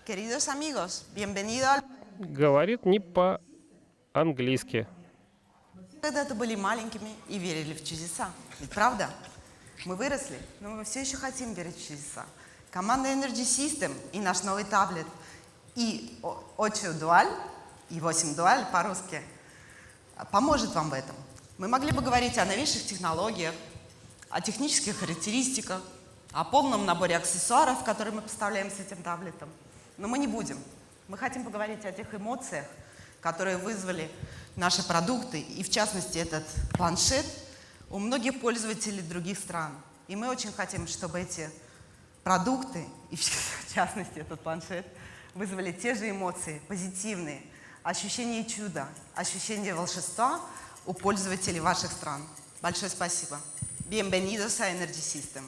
queridos amigos, bienvenido al... Говорит не по-английски. Когда-то были маленькими и верили в чудеса. Ведь правда? Мы выросли, но мы все еще хотим верить в чудеса. Команда Energy System и наш новый таблет, и 8 Dual, и 8 Dual по-русски, поможет вам в этом. Мы могли бы говорить о новейших технологиях, о технических характеристиках, о полном наборе аксессуаров, которые мы поставляем с этим таблетом. Но мы не будем. Мы хотим поговорить о тех эмоциях, которые вызвали наши продукты, и в частности этот планшет у многих пользователей других стран. И мы очень хотим, чтобы эти продукты, и в частности этот планшет, вызвали те же эмоции, позитивные, ощущение чуда, ощущение волшебства у пользователей ваших стран. Большое спасибо. Bienvenidos a Energy System.